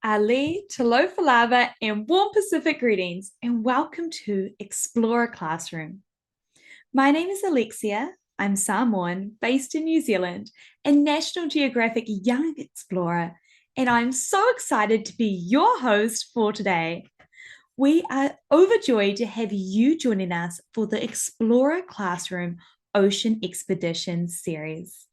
Ali, Talofa Lava, and warm Pacific greetings, and welcome to Explorer Classroom. My name is Alexia. I'm Samoan, based in New Zealand, a National Geographic Young Explorer, and I'm so excited to be your host for today. We are overjoyed to have you joining us for the Explorer Classroom Ocean Expedition series.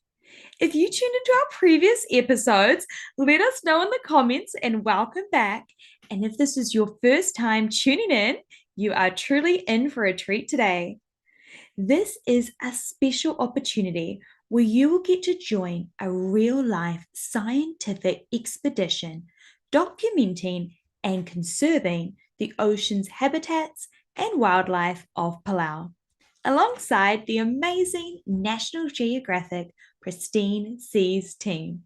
If you tuned into our previous episodes, let us know in the comments and welcome back. And if this is your first time tuning in, you are truly in for a treat today. This is a special opportunity where you will get to join a real life scientific expedition documenting and conserving the ocean's habitats and wildlife of Palau, alongside the amazing National Geographic Pristine Seas team.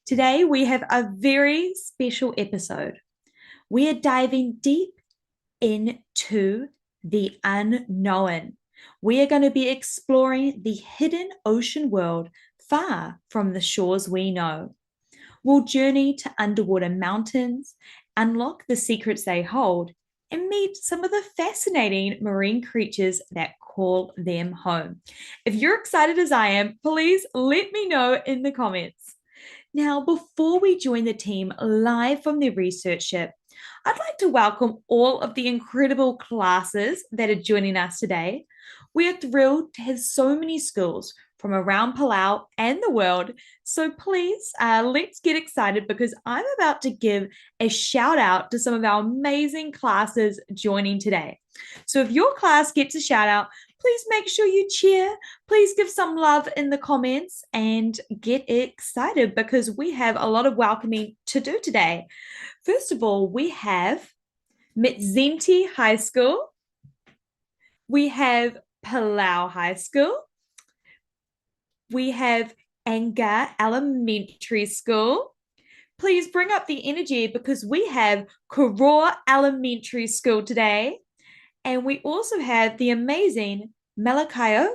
Today, we have a very special episode. We are diving deep into the unknown. We are going to be exploring the hidden ocean world far from the shores we know. We'll journey to underwater mountains, unlock the secrets they hold, and meet some of the fascinating marine creatures that call them home. If you're excited as I am, please let me know in the comments. Now, before we join the team live from the research ship, I'd like to welcome all of the incredible classes that are joining us today. We are thrilled to have so many schools from around Palau and the world. So please, let's get excited because I'm about to give a shout out to some of our amazing classes joining today. So if your class gets a shout out, please make sure you cheer. Please give some love in the comments and get excited because we have a lot of welcoming to do today. First of all, we have Mitzenti High School. We have Palau High School. We have Anga Elementary School. Please bring up the energy because we have Koroa Elementary School today. And we also have the amazing Malakayok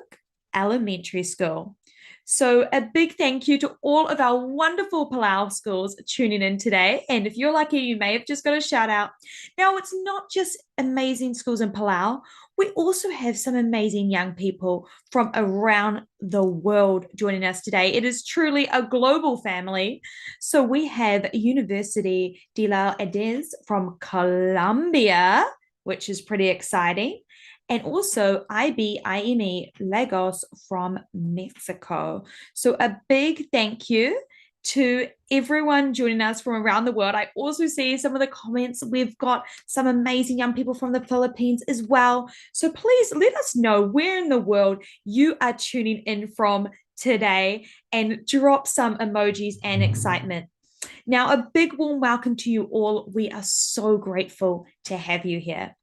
Elementary School. So a big thank you to all of our wonderful Palau schools tuning in today. And if you're lucky, you may have just got a shout out. Now, it's not just amazing schools in Palau. We also have some amazing young people from around the world joining us today. It is truly a global family. So we have University de la Edez from Colombia, which is pretty exciting. And also IBIME Lagos from Mexico. So a big thank you to everyone joining us from around the world. I also see some of the comments. We've got some amazing young people from the Philippines as well. So please let us know where in the world you are tuning in from today and drop some emojis and excitement. Now, a big warm welcome to you all. We are so grateful to have you here.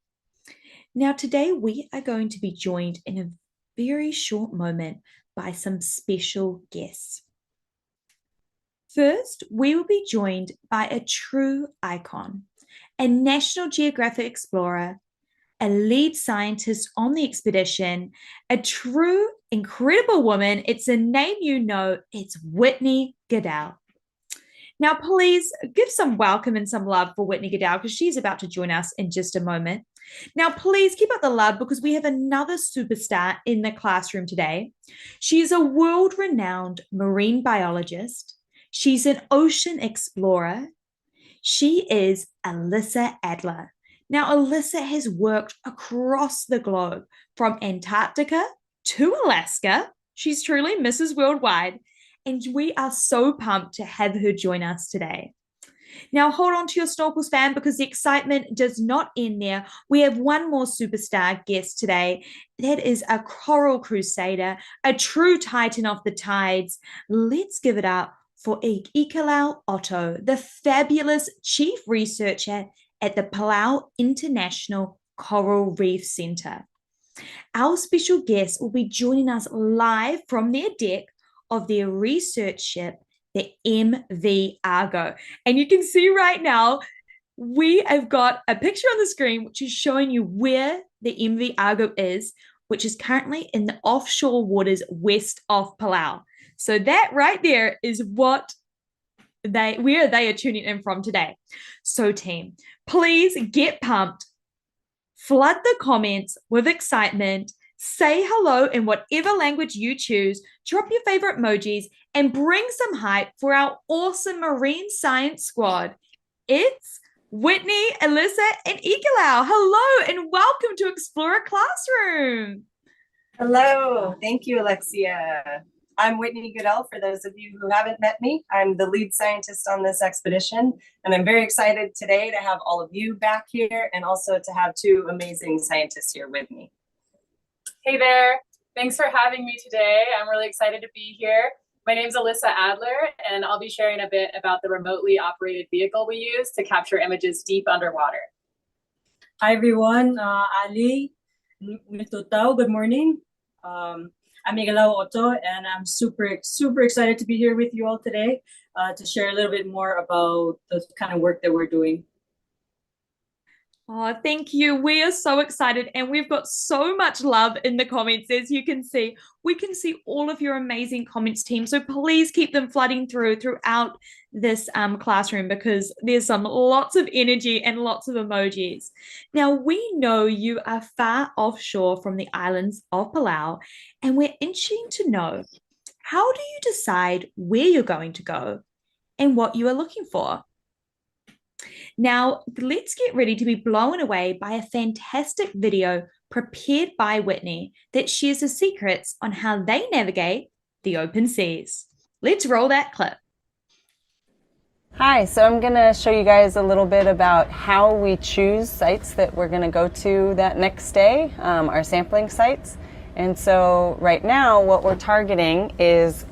Now, today we are going to be joined in a very short moment by some special guests. First, we will be joined by a true icon, a National Geographic explorer, a lead scientist on the expedition, a true incredible woman. It's a name you know, it's Whitney Goodell. Now, please give some welcome and some love for Whitney Goodell because she's about to join us in just a moment. Now, please keep up the love because we have another superstar in the classroom today. She is a world-renowned marine biologist. She's an ocean explorer. She is Alyssa Adler. Now, Alyssa has worked across the globe from Antarctica to Alaska. She's truly Mrs. Worldwide. And we are so pumped to have her join us today. Now, hold on to your snorkels, fam, because the excitement does not end there. We have one more superstar guest today. That is a coral crusader, a true titan of the tides. Let's give it up for Ikalau Otto, the fabulous chief researcher at the Palau International Coral Reef Center. Our special guest will be joining us live from their deck of their research ship, the MV Argo. And you can see right now, we have got a picture on the screen which is showing you where the MV Argo is, which is currently in the offshore waters west of Palau. So that right there is what they are tuning in from today. So team, please get pumped. Flood the comments with excitement. Say hello in whatever language you choose. Drop your favorite emojis and bring some hype for our awesome marine science squad. It's Whitney, Alyssa, and Ikalau. Hello and welcome to Explorer Classroom. Hello, thank you, Alexia. I'm Whitney Goodell. For those of you who haven't met me, I'm the lead scientist on this expedition, and I'm very excited today to have all of you back here and also to have two amazing scientists here with me. Hey there, thanks for having me today. I'm really excited to be here. My name is Alyssa Adler, and I'll be sharing a bit about the remotely operated vehicle we use to capture images deep underwater. Hi everyone, Ali, Mitutao, good morning. I'm Igalao Otto, and I'm super excited to be here with you all today to share a little bit more about the kind of work that we're doing. Oh, thank you. We are so excited and we've got so much love in the comments. As you can see, we can see all of your amazing comments, team. So please keep them flooding throughout this classroom because there's lots of energy and lots of emojis. Now, we know you are far offshore from the islands of Palau, and we're interested to know, how do you decide where you're going to go and what you are looking for? Now, let's get ready to be blown away by a fantastic video prepared by Whitney that shares the secrets on how they navigate the open seas. Let's roll that clip. Hi, so I'm going to show you guys a little bit about how we choose sites that we're going to go to that next day, our sampling sites. And so right now what we're targeting is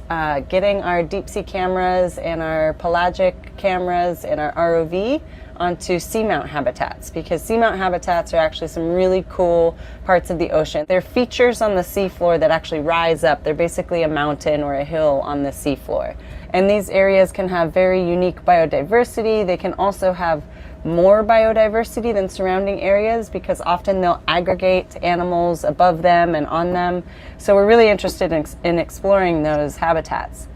getting our deep sea cameras and our pelagic cameras and our ROV onto seamount habitats, because seamount habitats are actually some really cool parts of the ocean. They're features on the seafloor that actually rise up. They're basically a mountain or a hill on the seafloor. And these areas can have very unique biodiversity. They can also have more biodiversity than surrounding areas because often they'll aggregate animals above them and on them. So we're really interested in exploring those habitats.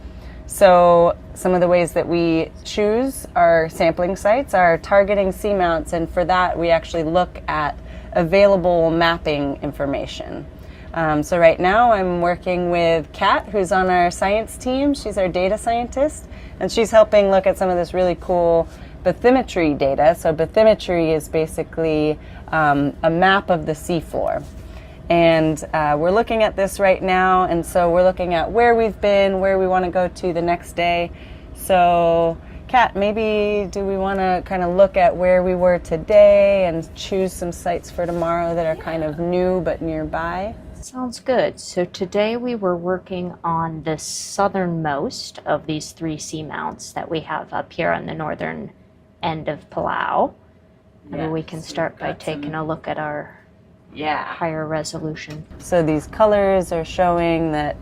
So some of the ways that we choose our sampling sites are targeting seamounts, and for that we actually look at available mapping information. So right now I'm working with Kat, who's on our science team. She's our data scientist, and she's helping look at some of this really cool bathymetry data. So bathymetry is basically a map of the seafloor. And we're looking at this right now, and so we're looking at where we've been, where we want to go to the next day. So Kat, maybe do we want to kind of look at where we were today and choose some sites for tomorrow that are kind of new but nearby? Sounds good. So today we were working on the southernmost of these three seamounts that we have up here on the northern end of Palau. Maybe we can start by taking a look at our higher resolution. So these colors are showing that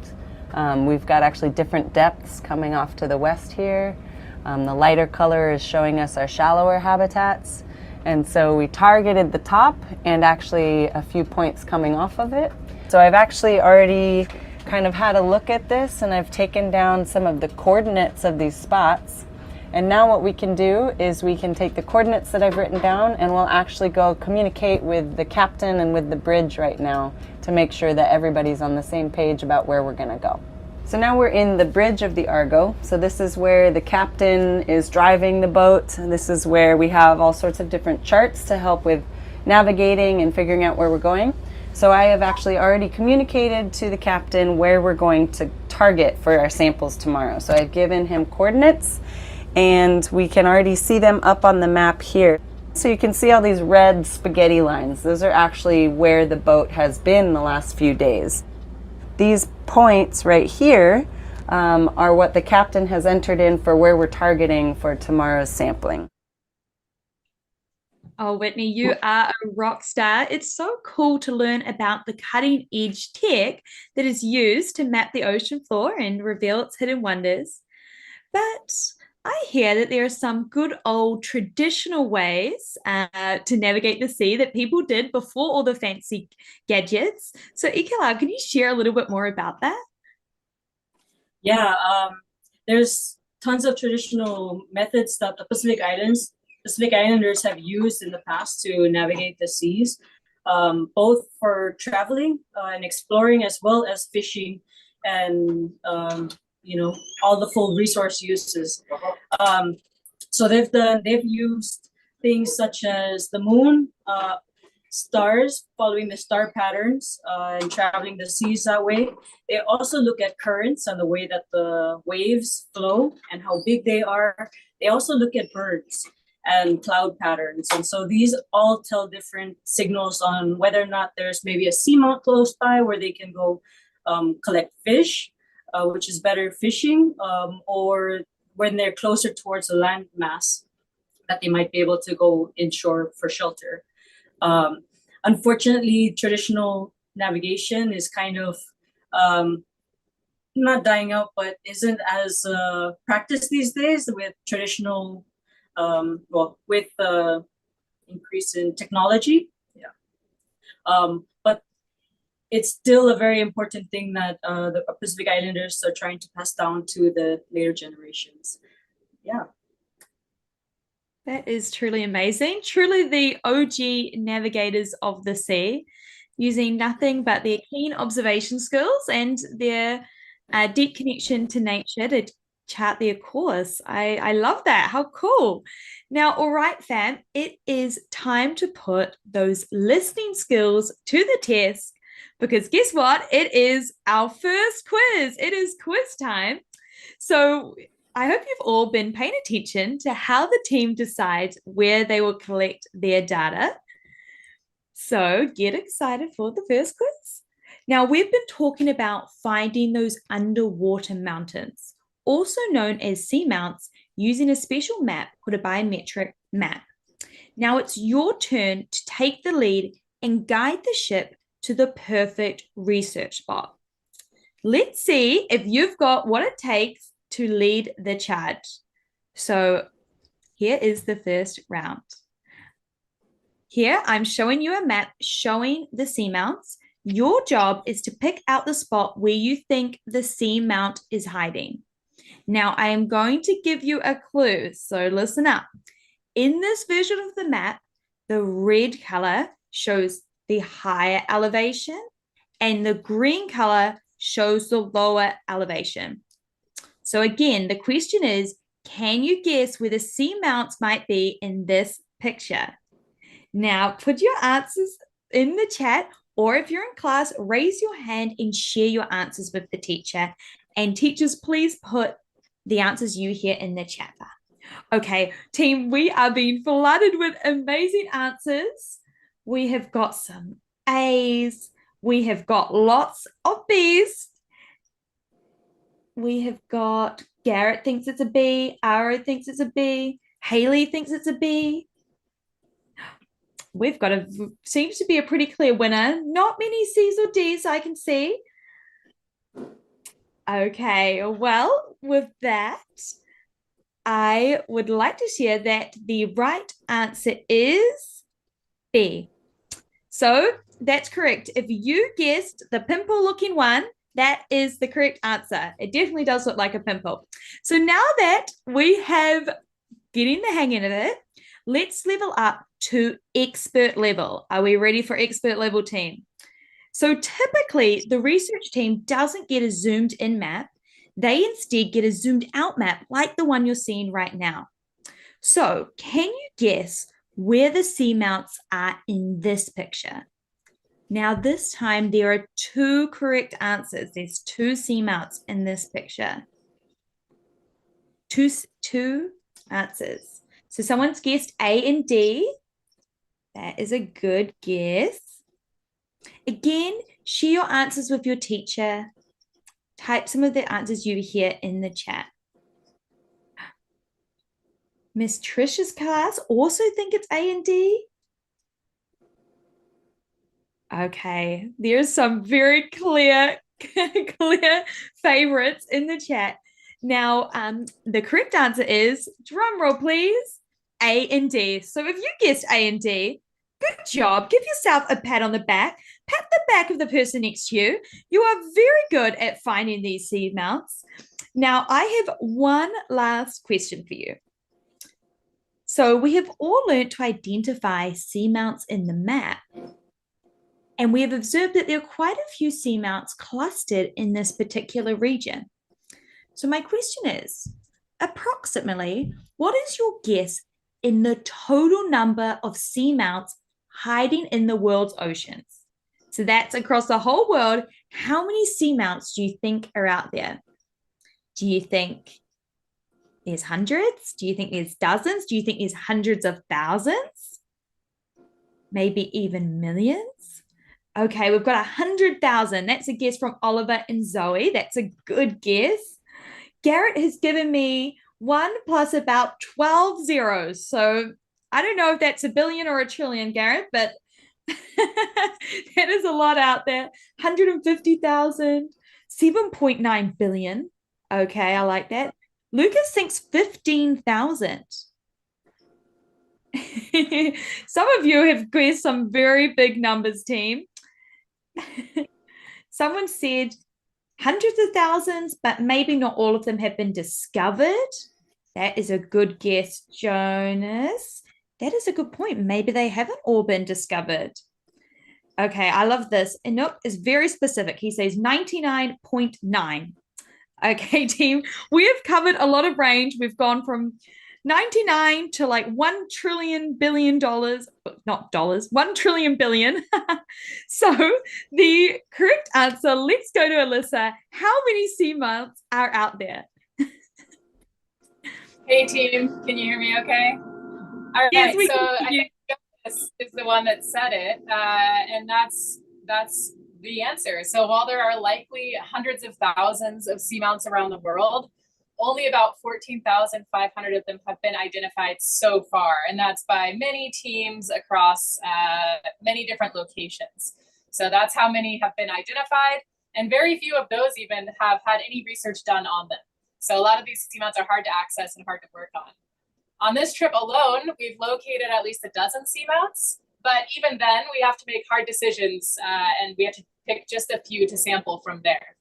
we've got actually different depths coming off to the west here. The lighter color is showing us our shallower habitats. And so we targeted the top and actually a few points coming off of it. So I've actually already kind of had a look at this, and I've taken down some of the coordinates of these spots. And now what we can do is we can take the coordinates that I've written down, and we'll actually go communicate with the captain and with the bridge right now to make sure that everybody's on the same page about where we're going to go. So now we're in the bridge of the Argo. So this is where the captain is driving the boat. This is where we have all sorts of different charts to help with navigating and figuring out where we're going. So I have actually already communicated to the captain where we're going to target for our samples tomorrow. So I've given him coordinates, and we can already see them up on the map here. So you can see all these red spaghetti lines. Those are actually where the boat has been the last few days. These points right here are what the captain has entered in for where we're targeting for tomorrow's sampling. Oh, Whitney, you are a rock star. It's so cool to learn about the cutting edge tech that is used to map the ocean floor and reveal its hidden wonders. But I hear that there are some good old traditional ways to navigate the sea that people did before all the fancy gadgets. So, Ikela, can you share a little bit more about that? Yeah, there's tons of traditional methods that the Pacific Islanders have used in the past to navigate the seas, both for traveling and exploring, as well as fishing and all the full resource uses. So they've used things such as the moon, stars, following the star patterns, and traveling the seas that way. They also look at currents and the way that the waves flow and how big they are. They also look at birds and cloud patterns. And so these all tell different signals on whether or not there's maybe a seamount close by where they can go collect fish, which is better fishing, or when they're closer towards the land mass, that they might be able to go inshore for shelter. Unfortunately, traditional navigation is kind of not dying out, but isn't as practiced these days with traditional, with the increase in technology. Yeah. But it's still a very important thing that the Pacific Islanders are trying to pass down to the later generations. Yeah. That is truly amazing. Truly the OG navigators of the sea, using nothing but their keen observation skills and their deep connection to nature to chart their course. I love that. How cool. Now, all right, fam, it is time to put those listening skills to the test, because guess what? It is our first quiz. It is quiz time. So I hope you've all been paying attention to how the team decides where they will collect their data. So get excited for the first quiz. Now, we've been talking about finding those underwater mountains, also known as seamounts, using a special map called a biometric map. Now it's your turn to take the lead and guide the ship to the perfect research spot. Let's see if you've got what it takes to lead the charge. So here is the first round. Here I'm showing you a map showing the seamounts. Your job is to pick out the spot where you think the seamount is hiding. Now I am going to give you a clue, so listen up. In this version of the map, the red color shows the higher elevation and the green color shows the lower elevation. So again, the question is, can you guess where the seamounts might be in this picture? Now, put your answers in the chat, or if you're in class, raise your hand and share your answers with the teacher. And teachers, please put the answers you hear in the chat bar. Okay, team, we are being flooded with amazing answers. We have got some A's. We have got lots of B's. We have got Garrett thinks it's a B. Ara thinks it's a B. Haley thinks it's a B. We've got seems to be a pretty clear winner. Not many C's or D's I can see. Okay, well, with that, I would like to share that the right answer is B. So that's correct. If you guessed the pimple looking one, that is the correct answer. It definitely does look like a pimple. So now that we have getting the hang of it, let's level up to expert level. Are we ready for expert level, team? So typically the research team doesn't get a zoomed in map. They instead get a zoomed out map like the one you're seeing right now. So can you guess where the seamounts are in this picture? Now this time there are two correct answers. There's two seamounts in this picture. Two answers. So someone's guessed A and D. That is a good guess. Again, share your answers with your teacher. Type some of the answers you hear in the chat. Miss Trisha's class also think it's A and D. Okay, there's some very clear favorites in the chat. Now, the correct answer is, drum roll please, A and D. So if you guessed A and D, good job. Give yourself a pat on the back. pat the back of the person next to you. You are very good at finding these seamounts. Now, I have one last question for you. So we have all learned to identify seamounts in the map. And we have observed that there are quite a few seamounts clustered in this particular region. So my question is, approximately, what is your guess in the total number of seamounts hiding in the world's oceans? So that's across the whole world. How many seamounts do you think are out there? Do you think there's hundreds? Do you think there's dozens? Do you think there's hundreds of thousands? Maybe even millions? Okay, we've got 100,000. That's a guess from Oliver and Zoe. That's a good guess. Garrett has given me 1 plus about 12 zeros. So I don't know if that's a billion or a trillion, Garrett, but that is a lot out there. 150,000, 7.9 billion. Okay, I like that. Lucas thinks 15,000. Some of you have guessed some very big numbers, team. Someone said hundreds of thousands, but maybe not all of them have been discovered. That is a good guess, Jonas. That is a good point. Maybe they haven't all been discovered. Okay, I love this. Enoch is very specific. He says 99.9. Okay, team, we have covered a lot of range. We've gone from 99 to like $1 trillion billion, not dollars, 1 trillion billion. So the correct answer, let's go to Alyssa. How many seamounts are out there? Hey team, can you hear me okay? All right, Yes, we so can I hear you. think this is the one that said it, and that's the answer. So while there are likely hundreds of thousands of seamounts around the world, only about 14,500 of them have been identified so far, and that's by many teams across many different locations. So that's how many have been identified, and very few of those even have had any research done on them. So a lot of these seamounts are hard to access and hard to work on. On this trip alone, we've located at least a dozen seamounts, but even then we have to make hard decisions and we have to pick just a few to sample from there.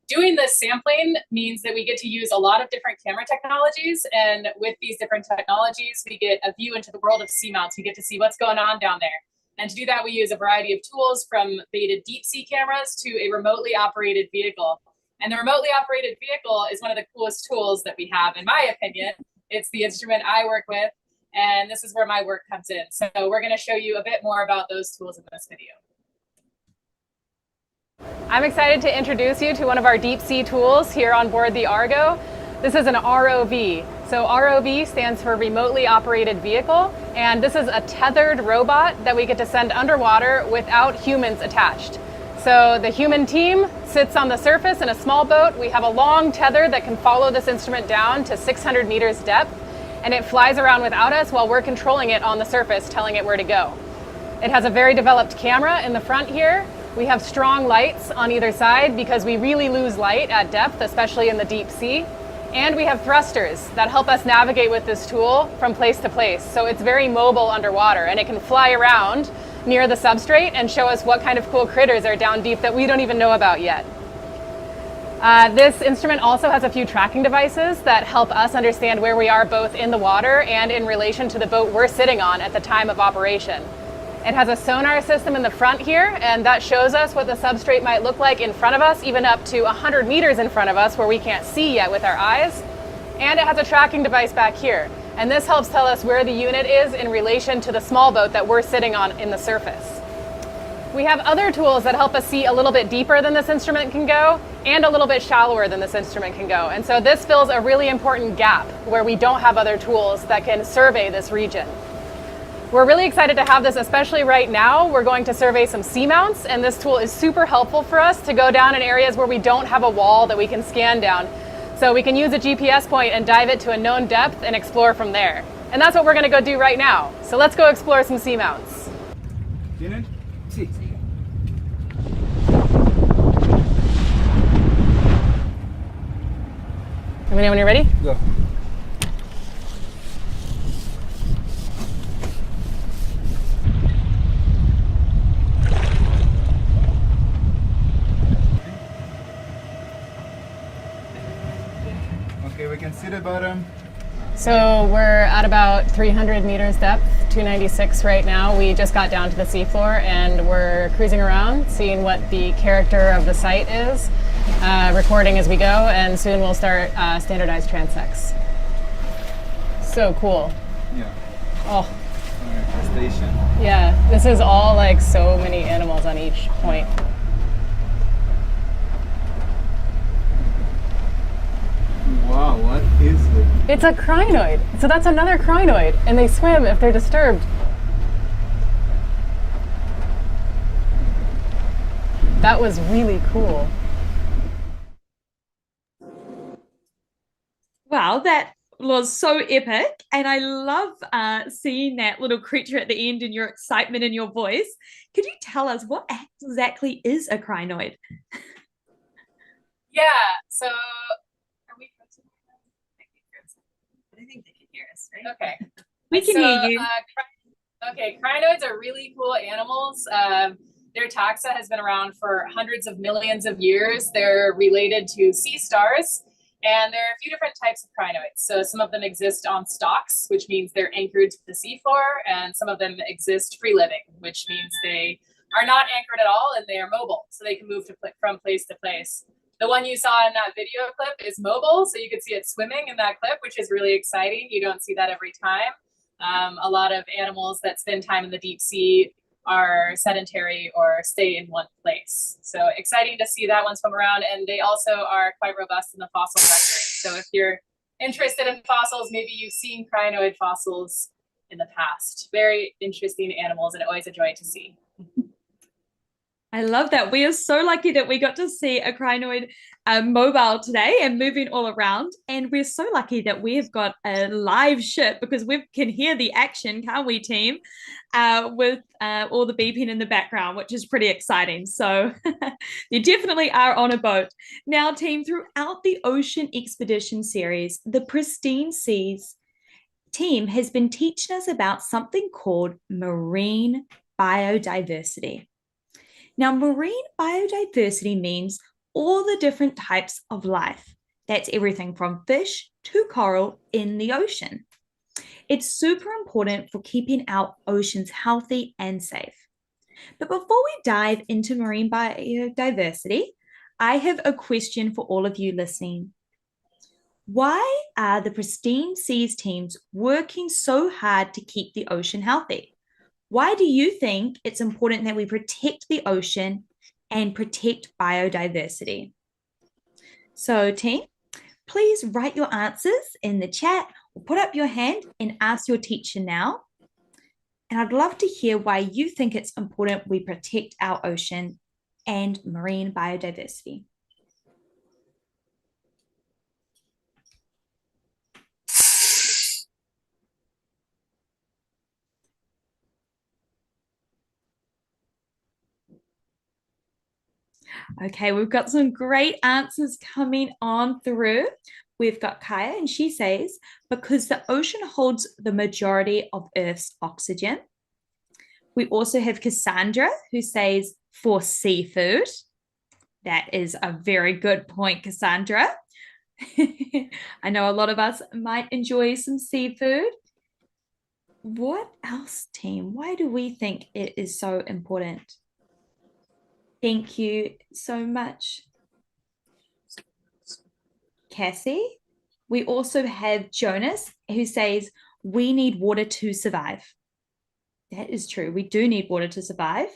Doing this sampling means that we get to use a lot of different camera technologies, and with these different technologies, we get a view into the world of seamounts. We get to see what's going on down there. And to do that, we use a variety of tools from beta deep sea cameras to a remotely operated vehicle. And the remotely operated vehicle is one of the coolest tools that we have, in my opinion. It's the instrument I work with, and this is where my work comes in. So we're going to show you a bit more about those tools in this video. I'm excited to introduce you to one of our deep sea tools here on board the Argo. This is an ROV. So ROV stands for Remotely Operated Vehicle, and this is a tethered robot that we get to send underwater without humans attached. So the human team sits on the surface in a small boat. We have a long tether that can follow this instrument down to 600 meters depth, and it flies around without us while we're controlling it on the surface, telling it where to go. It has a very developed camera in the front here. We have strong lights on either side because we really lose light at depth, especially in the deep sea. And we have thrusters that help us navigate with this tool from place to place. So it's very mobile underwater, and it can fly around near the substrate and show us what kind of cool critters are down deep that we don't even know about yet. This instrument also has a few tracking devices that help us understand where we are both in the water and in relation to the boat we're sitting on at the time of operation. It has a sonar system in the front here, and that shows us what the substrate might look like in front of us, even up to 100 meters in front of us where we can't see yet with our eyes. And it has a tracking device back here. And this helps tell us where the unit is in relation to the small boat that we're sitting on in the surface. We have other tools that help us see a little bit deeper than this instrument can go and a little bit shallower than this instrument can go. And so this fills a really important gap where we don't have other tools that can survey this region. We're really excited to have this, especially right now. We're going to survey some seamounts, and this tool is super helpful for us to go down in areas where we don't have a wall that we can scan down. So we can use a GPS point and dive it to a known depth and explore from there. And that's what we're going to go do right now. So let's go explore some seamounts. Let me know when you're ready. Go. can see the bottom. So we're at about 300 meters depth, 296 right now. We just got down to the seafloor and we're cruising around, seeing what the character of the site is, recording as we go, and soon we'll start standardized transects. So cool. Yeah. Oh. Station. Yeah, this is all like so many animals on each point. Wow, what is it? It's a crinoid. So that's another crinoid, and they swim if they're disturbed. That was really cool. Wow, that was so epic. And I love seeing that little creature at the end and your excitement in your voice. Could you tell us what exactly is a crinoid? Yeah, so are we frozen? I think they can hear us, right? Okay. We can hear you. Okay, crinoids are really cool animals. Their taxa has been around for hundreds of millions of years. They're related to sea stars, and there are a few different types of crinoids. So some of them exist on stalks, which means they're anchored to the seafloor, and some of them exist free living, which means they are not anchored at all and they are mobile, so they can move from place to place. The one you saw in that video clip is mobile, so you could see it swimming in that clip, which is really exciting. You don't see that every time. A lot of animals that spend time in the deep sea are sedentary or stay in one place. So exciting to see that one swim around, and they also are quite robust in the fossil record. So if you're interested in fossils, maybe you've seen crinoid fossils in the past. Very interesting animals and always a joy to see. I love that. We are so lucky that we got to see a crinoid mobile today and moving all around. And we're so lucky that we have got a live ship because we can hear the action, can't we, team? With all the beeping in the background, which is pretty exciting. So you definitely are on a boat. Now, team, throughout the Ocean Expedition series, the Pristine Seas team has been teaching us about something called marine biodiversity. Now, marine biodiversity means all the different types of life. That's everything from fish to coral in the ocean. It's super important for keeping our oceans healthy and safe. But before we dive into marine biodiversity, I have a question for all of you listening. Why are the Pristine Seas teams working so hard to keep the ocean healthy? Why do you think it's important that we protect the ocean and protect biodiversity? So, team, please write your answers in the chat or put up your hand and ask your teacher now. And I'd love to hear why you think it's important we protect our ocean and marine biodiversity. Okay, we've got some great answers coming on through. We've got Kaya, and she says, because the ocean holds the majority of Earth's oxygen. We also have Cassandra, who says, for seafood. That is a very good point, Cassandra. I know a lot of us might enjoy some seafood. What else, team? Why do we think it is so important? Thank you so much, Cassie. We also have Jonas, who says, we need water to survive. That is true. We do need water to survive.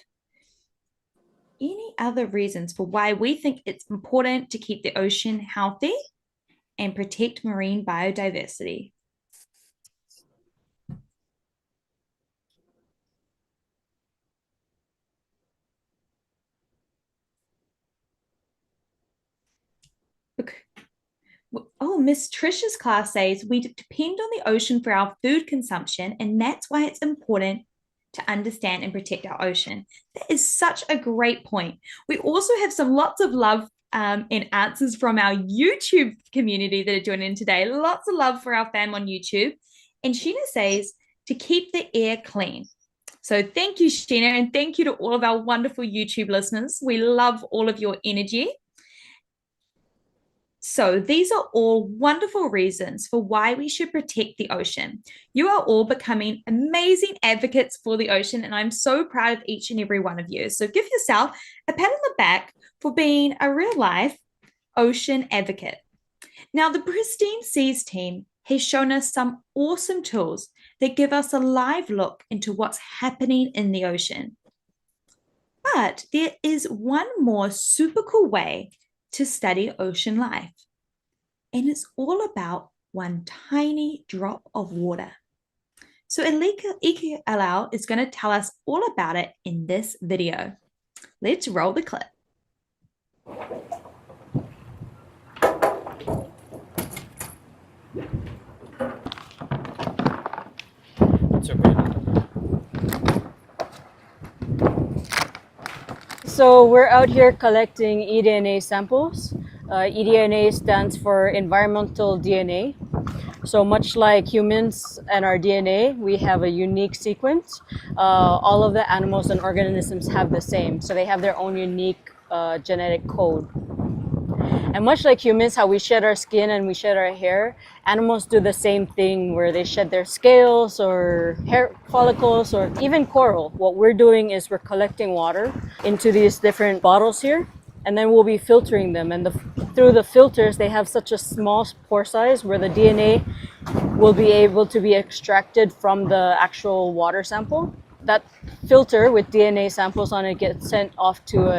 Any other reasons for why we think it's important to keep the ocean healthy and protect marine biodiversity? Oh, Miss Trisha's class says we depend on the ocean for our food consumption, and that's why it's important to understand and protect our ocean. That is such a great point. We also have lots of love and answers from our YouTube community that are joining in today. Lots of love for our fam on YouTube. And Sheena says to keep the air clean. So thank you, Sheena, and thank you to all of our wonderful YouTube listeners. We love all of your energy. So, these are all wonderful reasons for why we should protect the ocean. You are all becoming amazing advocates for the ocean, and I'm so proud of each and every one of you. So, give yourself a pat on the back for being a real life ocean advocate. Now, the Pristine Seas team has shown us some awesome tools that give us a live look into what's happening in the ocean. But there is one more super cool way to study ocean life, and it's all about one tiny drop of water. So Ike Alau is going to tell us all about it in this video. Let's roll the clip. So we're out here collecting eDNA samples. eDNA stands for environmental DNA. So much like humans and our DNA, we have a unique sequence. All of the animals and organisms have the same. So they have their own unique genetic code. And much like humans, how we shed our skin and we shed our hair, animals do the same thing where they shed their scales or hair follicles or even coral. What we're doing is we're collecting water into these different bottles here, and then we'll be filtering them. And through the filters, they have such a small pore size where the DNA will be able to be extracted from the actual water sample. That filter with DNA samples on it gets sent off to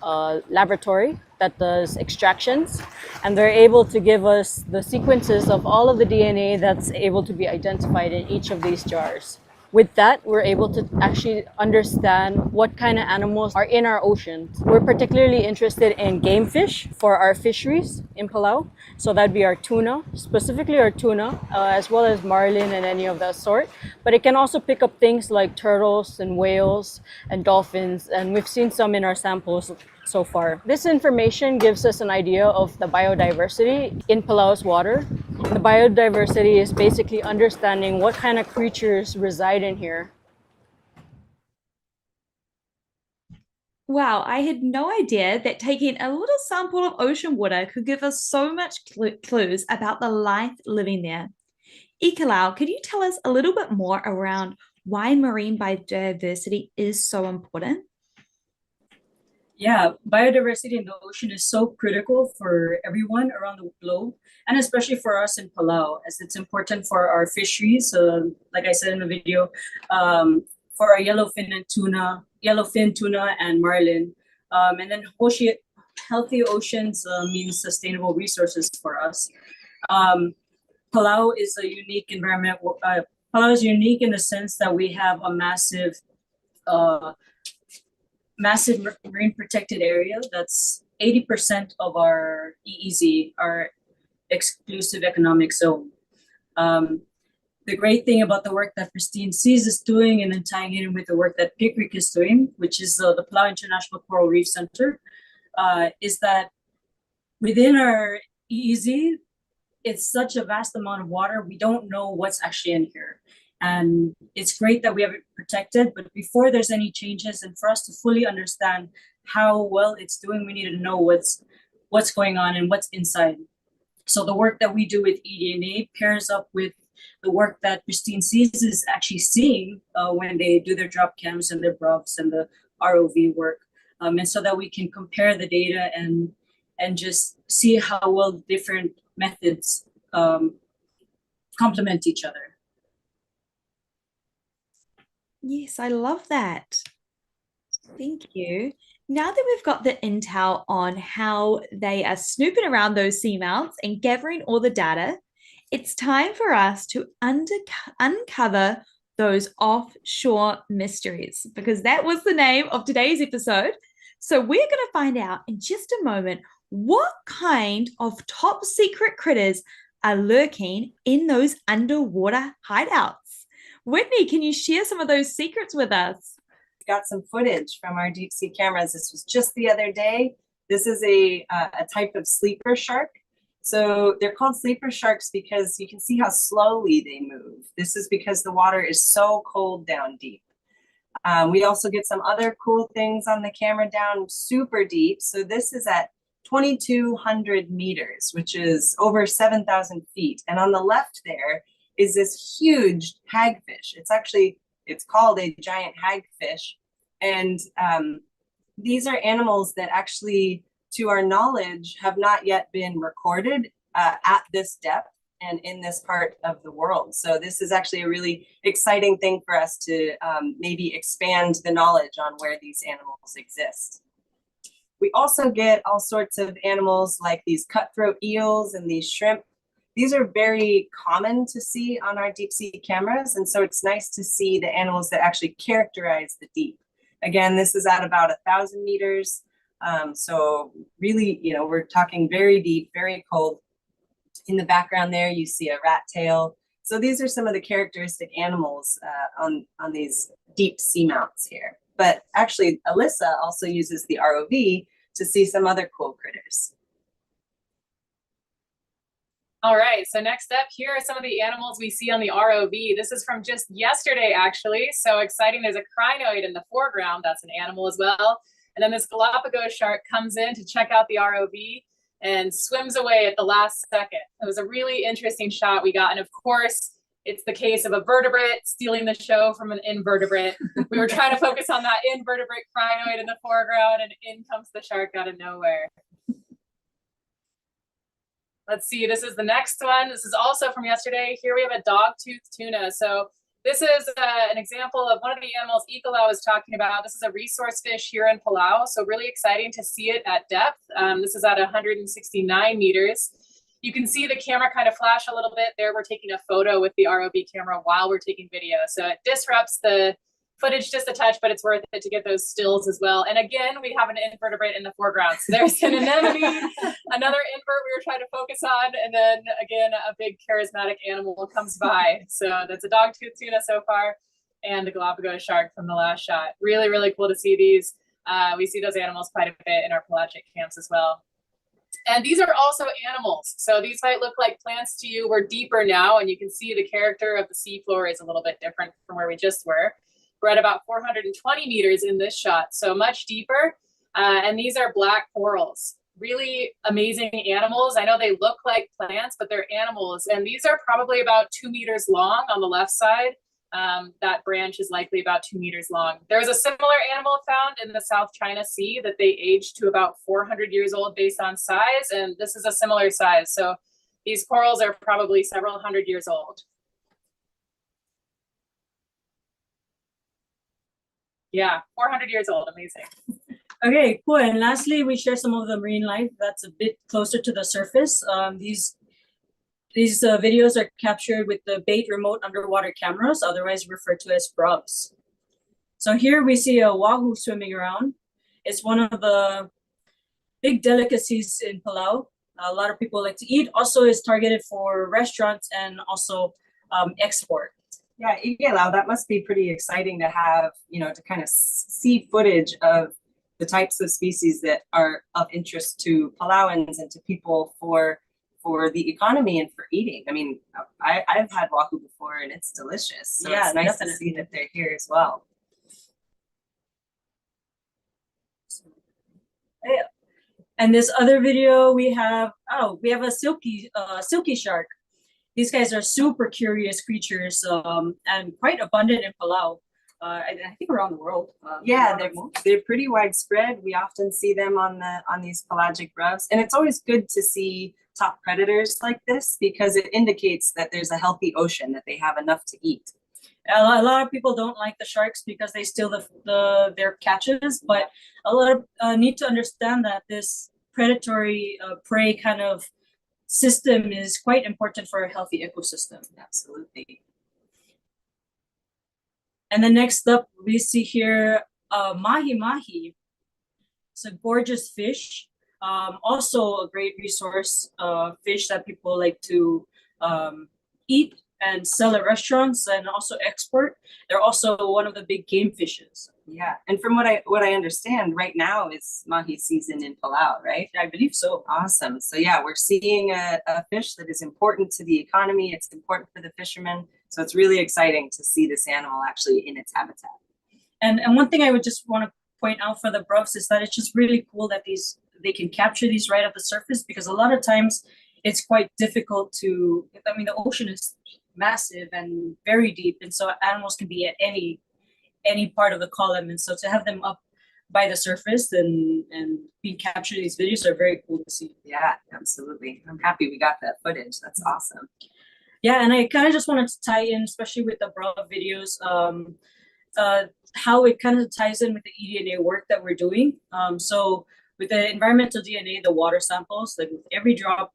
a laboratory that does extractions, and they're able to give us the sequences of all of the DNA that's able to be identified in each of these jars. With that, we're able to actually understand what kind of animals are in our oceans. We're particularly interested in game fish for our fisheries in Palau. So that'd be our tuna, specifically our tuna, as well as marlin and any of that sort. But it can also pick up things like turtles and whales and dolphins, and we've seen some in our samples so far. This information gives us an idea of the biodiversity in Palau's water. The biodiversity is basically understanding what kind of creatures reside in here. Wow, I had no idea that taking a little sample of ocean water could give us so much clues about the life living there. Ikalau, could you tell us a little bit more around why marine biodiversity is so important? Yeah, biodiversity in the ocean is so critical for everyone around the globe, and especially for us in Palau, as it's important for our fisheries. Like I said in the video, for our yellowfin tuna, and marlin. And then healthy oceans means sustainable resources for us. Palau is a unique environment. Palau is unique in the sense that we have a massive marine protected area. That's 80% of our EEZ, our exclusive economic zone. The great thing about the work that Pristine Seas is doing, and then tying it in with the work that PICRIC is doing, which is the Palau International Coral Reef Center, is that within our EEZ, it's such a vast amount of water, we don't know what's actually in here. And it's great that we have it protected, but before there's any changes, and for us to fully understand how well it's doing, we need to know what's going on and what's inside. So the work that we do with eDNA pairs up with the work that Pristine Seas is actually seeing when they do their drop cams and their BROVs and the ROV work. And so that we can compare the data and just see how well different methods complement each other. Yes, I love that. Thank you. Now that we've got the intel on how they are snooping around those seamounts and gathering all the data, it's time for us to uncover those offshore mysteries, because that was the name of today's episode. So we're going to find out in just a moment what kind of top secret critters are lurking in those underwater hideouts. Whitney, can you share some of those secrets with us? Got some footage from our deep sea cameras. This was just the other day. This is a type of sleeper shark. So they're called sleeper sharks because you can see how slowly they move. This is because the water is so cold down deep. We also get some other cool things on the camera down super deep. So this is at 2,200 meters, which is over 7,000 feet. And on the left there is this huge hagfish. It's called a giant hagfish. And these are animals that actually, to our knowledge, have not yet been recorded at this depth and in this part of the world. So this is actually a really exciting thing for us to maybe expand the knowledge on where these animals exist. We also get all sorts of animals like these cutthroat eels and these shrimp. These are very common to see on our deep sea cameras. And so it's nice to see the animals that actually characterize the deep. Again, this is at about 1,000 meters. So really, we're talking very deep, very cold. In the background there, you see a rat tail. So these are some of the characteristic animals on these deep seamounts here. But actually, Alyssa also uses the ROV to see some other cool critters. All right, so next up, here are some of the animals we see on the ROV. This is from just yesterday, actually. So exciting, there's a crinoid in the foreground. That's an animal as well. And then this Galapagos shark comes in to check out the ROV and swims away at the last second. It was a really interesting shot we got. And of course, it's the case of a vertebrate stealing the show from an invertebrate. We were trying to focus on that invertebrate crinoid in the foreground, and in comes the shark out of nowhere. Let's see, this is the next one. This is also from yesterday. Here we have a dog-toothed tuna. So this is an example of one of the animals Ecolau was talking about. This is a resource fish here in Palau. So really exciting to see it at depth. This is at 169 meters. You can see the camera kind of flash a little bit there. We're taking a photo with the ROV camera while we're taking video. So it disrupts the footage just a touch, but it's worth it to get those stills as well. And again, we have an invertebrate in the foreground. So there's an anemone, another invert we were trying to focus on. And then again, a big charismatic animal comes by. So that's a dog-toothed tuna so far, and the Galapagos shark from the last shot. Really, really cool to see these. We see those animals quite a bit in our pelagic camps as well. And these are also animals. So these might look like plants to you. We're deeper now, and you can see the character of the seafloor is a little bit different from where we just were. We're at about 420 meters in this shot, so much deeper. And these are black corals. Really amazing animals. I know they look like plants, but they're animals. And these are probably about 2 meters long on the left side. That branch is likely about 2 meters long. There was a similar animal found in the South China Sea that they aged to about 400 years old based on size, and this is a similar size. So these corals are probably several hundred years old. Yeah, 400 years old, amazing. Okay, cool. And lastly, we share some of the marine life that's a bit closer to the surface. These videos are captured with the Bait remote underwater cameras, otherwise referred to as BRUVs. So here we see a wahoo swimming around. It's one of the big delicacies in Palau. A lot of people like to eat. Also is targeted for restaurants and also export. Yeah, Igelau, that must be pretty exciting to have, to kind of see footage of the types of species that are of interest to Palauans and to people for the economy and for eating. I mean, I've had wahoo before and it's delicious. So yeah, it's nice definitely to see that they're here as well. Yeah. And this other video we have a silky shark. These guys are super curious creatures and quite abundant in Palau. I think around the world. Yeah, they're pretty widespread. We often see them on these pelagic BRUVs, and it's always good to see top predators like this because it indicates that there's a healthy ocean, that they have enough to eat. A lot of people don't like the sharks because they steal their catches, but a lot of need to understand that this predatory prey kind of system is quite important for a healthy ecosystem. Absolutely. And then next up, we see here mahi. It's a gorgeous fish. Also a great resource fish that people like to eat and sell at restaurants and also export. They're also one of the big game fishes. Yeah, and from what I understand, right now is mahi season in Palau, right? I believe so. Awesome. So yeah, we're seeing a fish that is important to the economy. It's important for the fishermen. So it's really exciting to see this animal actually in its habitat. And one thing I would just want to point out for the BRUVs is that it's just really cool that these they can capture these right at the surface, because a lot of times it's quite difficult to, I mean, the ocean is massive and very deep, and so animals can be at any part of the column, and so to have them up by the surface and being captured, these videos are very cool to see. Yeah, absolutely. I'm happy we got that footage. That's awesome. Yeah, and I kind of just wanted to tie in, especially with the abroad videos, how it kind of ties in with the eDNA work that we're doing. So with the environmental DNA, the water samples, like with every drop,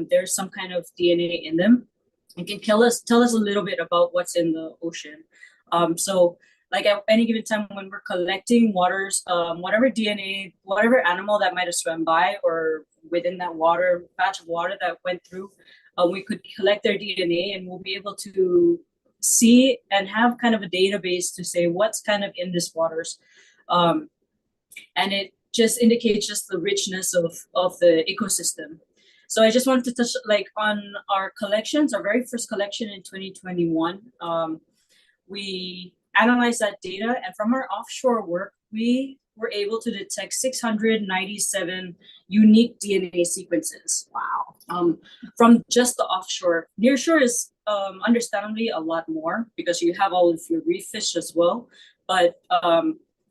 there's some kind of DNA in them. It can tell us a little bit about what's in the ocean. So like at any given time when we're collecting waters, whatever DNA, whatever animal that might have swam by or within that water, patch of water that went through, we could collect their DNA, and we'll be able to see and have kind of a database to say what's kind of in this waters. And it just indicates just the richness of the ecosystem. So I just wanted to touch like on our collections, our very first collection in 2021. We analyzed that data, and from our offshore work, we were able to detect 697 unique DNA sequences. Wow. From just the offshore. Nearshore is understandably a lot more because you have all of your reef fish as well. But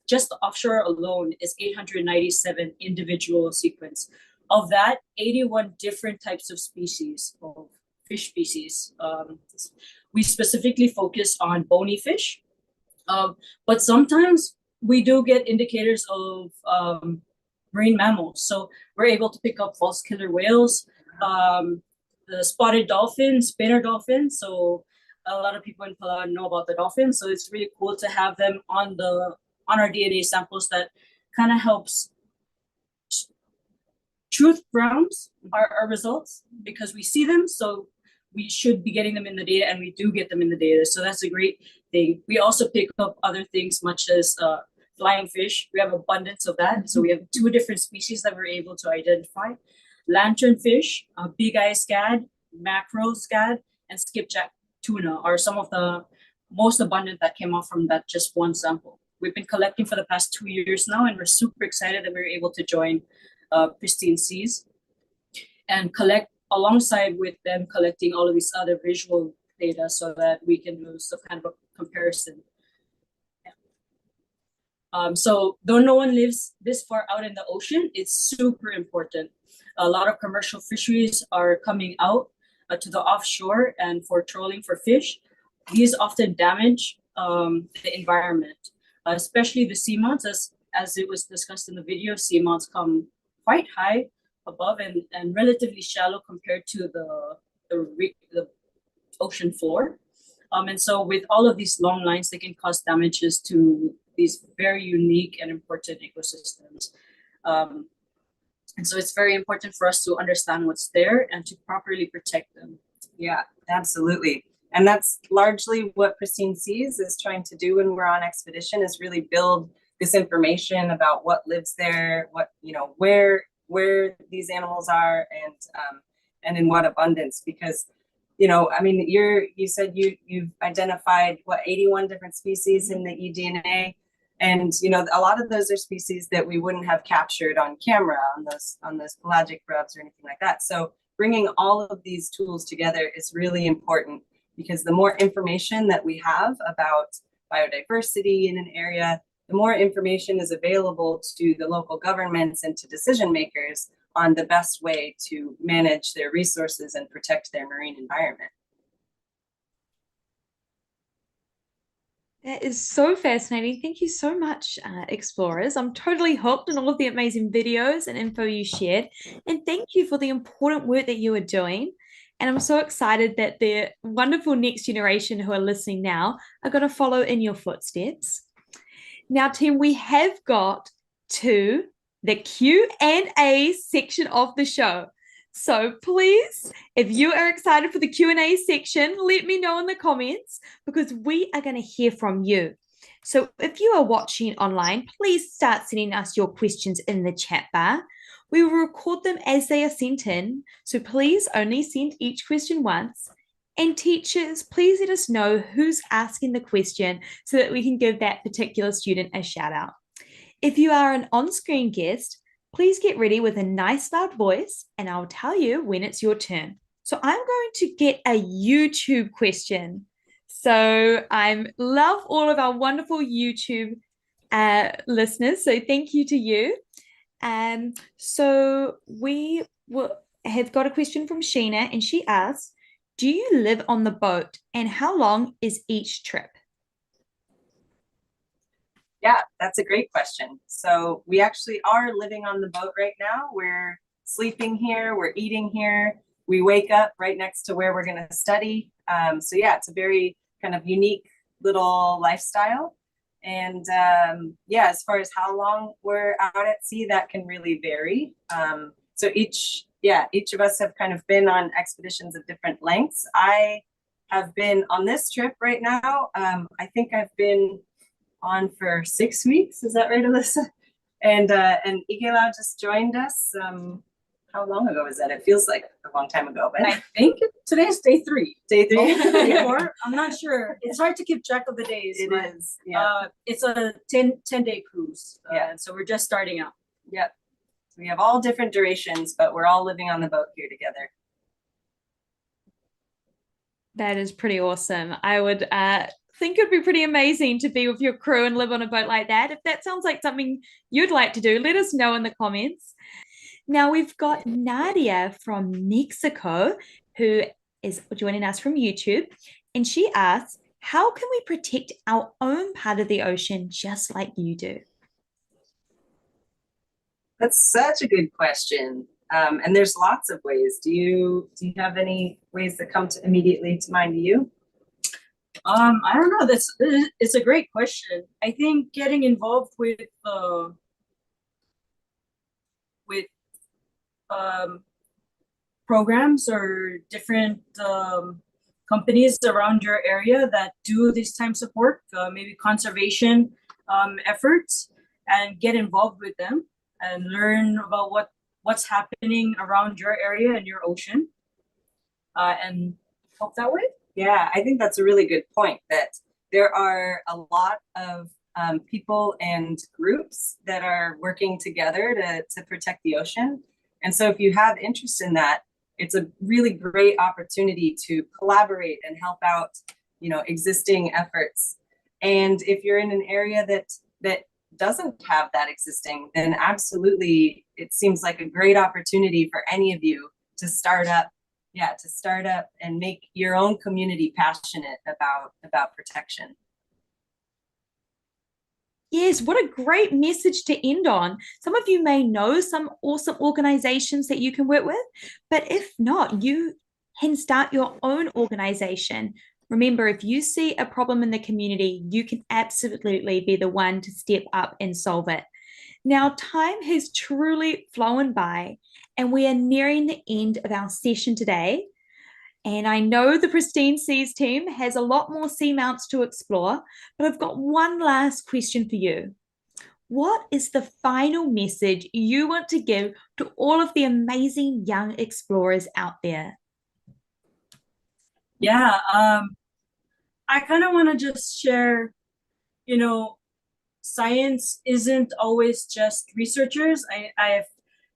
just the offshore alone is 897 individual sequence. Of that, 81 different types of species, of fish species. We specifically focus on bony fish. But sometimes we do get indicators of marine mammals. So we're able to pick up false killer whales, the spotted dolphin, spinner dolphin. So a lot of people in Palau know about the dolphins. So it's really cool to have them on our DNA samples. That kind of helps truth grounds our results, because we see them. So we should be getting them in the data, and we do get them in the data. So that's a great thing. We also pick up other things, much as flying fish. We have abundance of that. So we have 2 different species that we're able to identify. Lanternfish, big eye scad, mackerel scad, and skipjack tuna are some of the most abundant that came off from that just one sample. We've been collecting for the past 2 years now, and we're super excited that we were able to join Pristine Seas and collect alongside with them, collecting all of these other visual data so that we can do some kind of a comparison. Yeah. So though no one lives this far out in the ocean, it's super important. A lot of commercial fisheries are coming out to the offshore and for trolling for fish. These often damage the environment, especially the seamounts. As it was discussed in the video, seamounts come quite high above and relatively shallow compared to the ocean floor. And so with all of these long lines, they can cause damages to these very unique and important ecosystems. And so it's very important for us to understand what's there and to properly protect them. Yeah, absolutely. And that's largely what Pristine Seas is trying to do when we're on expedition, is really build this information about what lives there, what, where these animals are, and in what abundance. Because, I mean, you said you've identified 81 different species in the eDNA. And, a lot of those are species that we wouldn't have captured on camera on those pelagic grubs or anything like that. So bringing all of these tools together is really important, because the more information that we have about biodiversity in an area, the more information is available to the local governments and to decision makers on the best way to manage their resources and protect their marine environment. That is so fascinating. Thank you so much, explorers. I'm totally hooked on all of the amazing videos and info you shared. And thank you for the important work that you are doing. And I'm so excited that the wonderful next generation who are listening now are going to follow in your footsteps. Now, team, we have got to the Q&A section of the show. So please, if you are excited for the Q&A section, let me know in the comments, because we are going to hear from you. So if you are watching online, please start sending us your questions in the chat bar. We will record them as they are sent in, so please only send each question once. And teachers, please let us know who's asking the question so that we can give that particular student a shout out. If you are an on-screen guest, Please get ready with a nice loud voice, and I'll tell you when it's your turn. So I'm going to get a YouTube question. So I love all of our wonderful YouTube listeners. So thank you to you. So we have got a question from Sheena, and she asks, do you live on the boat, and how long is each trip? Yeah, that's a great question. So we actually are living on the boat right now. We're sleeping here, we're eating here. We wake up right next to where we're going to study. So yeah, it's a very kind of unique little lifestyle. And yeah, as far as how long we're out at sea, that can really vary. So each of us have kind of been on expeditions of different lengths. I have been on this trip right now. I think I've been on for 6 weeks. Is that right, Alyssa? And Igelau just joined us. How long ago was that? It feels like a long time ago, but I think today's day 3. day 3. Day 4? I'm not sure. It's hard to keep track of the days. It but, is. Yeah. It's a 10-day cruise. Yeah. So we're just starting out. Yep. So we have all different durations, but we're all living on the boat here together. That is pretty awesome. I would think it'd be pretty amazing to be with your crew and live on a boat like that. If that sounds like something you'd like to do, let us know in the comments. Now we've got Nadia from Mexico, who is joining us from YouTube, and she asks, how can we protect our own part of the ocean just like you do? That's such a good question. And there's lots of ways. Do you have any ways that come immediately to mind to you? I don't know. It's a great question. I think getting involved with programs or different companies around your area that do these types of work, maybe conservation efforts, and get involved with them and learn about what's happening around your area and your ocean, and help that way. Yeah, I think that's a really good point, that there are a lot of people and groups that are working together to protect the ocean. And so if you have interest in that, it's a really great opportunity to collaborate and help out, existing efforts. And if you're in an area that doesn't have that existing, then absolutely, it seems like a great opportunity for any of you to start up and make your own community passionate about protection. Yes, what a great message to end on. Some of you may know some awesome organizations that you can work with, but if not, you can start your own organization. Remember, if you see a problem in the community, you can absolutely be the one to step up and solve it. Now, time has truly flown by, and we are nearing the end of our session today. And I know the Pristine Seas team has a lot more seamounts to explore, but I've got one last question for you. What is the final message you want to give to all of the amazing young explorers out there? Yeah, I kind of want to just share, science isn't always just researchers. I've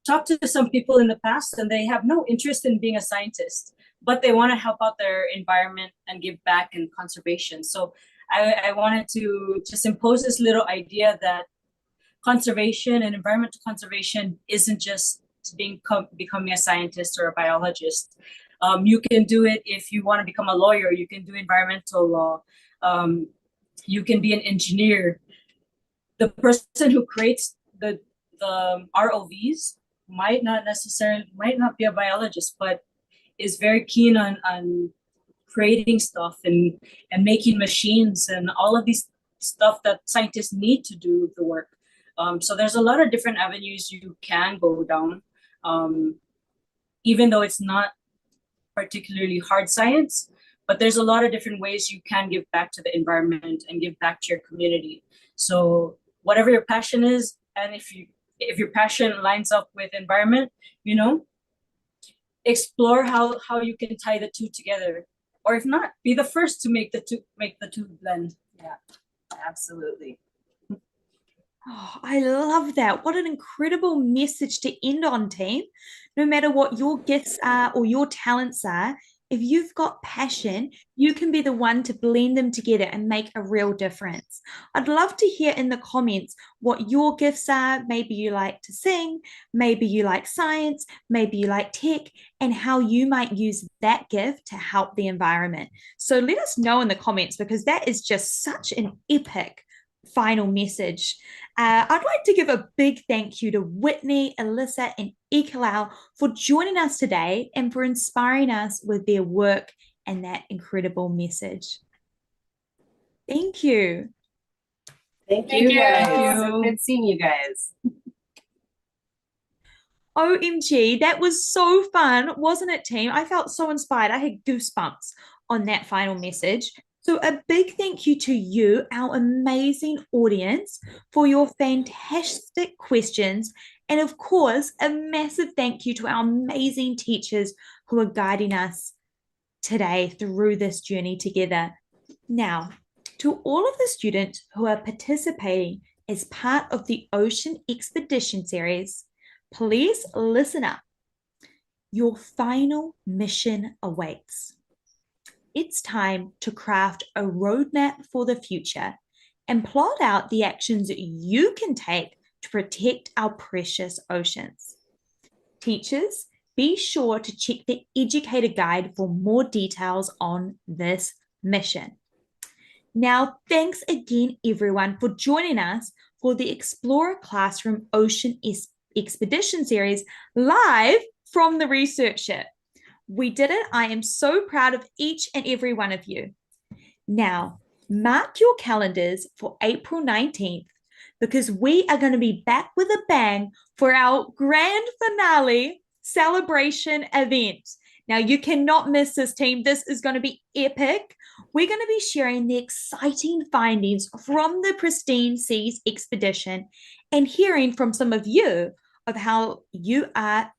talked to some people in the past, and they have no interest in being a scientist, but they want to help out their environment and give back in conservation. So I wanted to just impose this little idea that conservation and environmental conservation isn't just becoming a scientist or a biologist. You can do it if you want to become a lawyer. You can do environmental law. You can be an engineer. The person who creates the ROVs might not be a biologist, but is very keen on creating stuff and making machines and all of these stuff that scientists need to do the work. So there's a lot of different avenues you can go down, even though it's not particularly hard science, but there's a lot of different ways you can give back to the environment and give back to your community. So whatever your passion is, and if your passion lines up with environment, explore how you can tie the two together, or if not, be the first to make the two blend. Yeah, absolutely. Oh, I love that. What an incredible message to end on, team. No matter what your gifts are or your talents are, if you've got passion, you can be the one to blend them together and make a real difference. I'd love to hear in the comments what your gifts are. Maybe you like to sing, maybe you like science, maybe you like tech, and how you might use that gift to help the environment. So let us know in the comments because that is just such an epic final message. I'd like to give a big thank you to Whitney, Alyssa, and Ekalau for joining us today and for inspiring us with their work and that incredible message. Thank you. Thank you. you guys. Thank So you. good seeing you guys. OMG, that was so fun, wasn't it, team? I felt so inspired. I had goosebumps on that final message. So, a big thank you to you, our amazing audience, for your fantastic questions. And of course, a massive thank you to our amazing teachers who are guiding us today through this journey together. Now, to all of the students who are participating as part of the Ocean Expedition Series, please listen up. Your final mission awaits. It's time to craft a roadmap for the future and plot out the actions you can take to protect our precious oceans. Teachers, be sure to check the educator guide for more details on this mission. Now, thanks again, everyone, for joining us for the Explorer Classroom Ocean Expedition Series live from the research ship. We did it. I am so proud of each and every one of you. Now, mark your calendars for April 19th because we are going to be back with a bang for our grand finale celebration event. Now, you cannot miss this, team. This is going to be epic. We're going to be sharing the exciting findings from the Pristine Seas expedition and hearing from some of you of how you are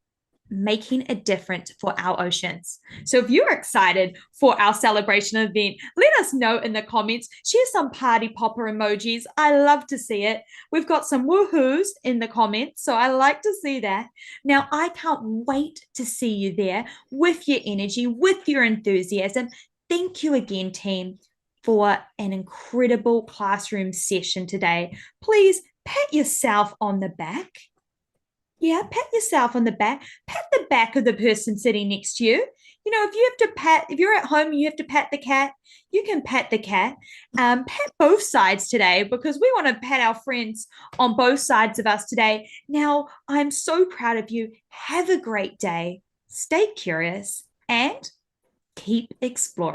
making a difference for our oceans. So if you're excited for our celebration event, let us know in the comments. Share some party popper emojis. I love to see it. We've got some woohoos in the comments, so I like to see that. Now, I can't wait to see you there with your energy, with your enthusiasm. Thank you again, team, for an incredible classroom session today. Please pat yourself on the back. Yeah, pat yourself on the back. Pat the back of the person sitting next to you. You know, if you have to pat, if you're at home, you have to pat the cat, you can pat the cat. Pat both sides today because we want to pat our friends on both sides of us today. Now, I'm so proud of you. Have a great day. Stay curious and keep exploring.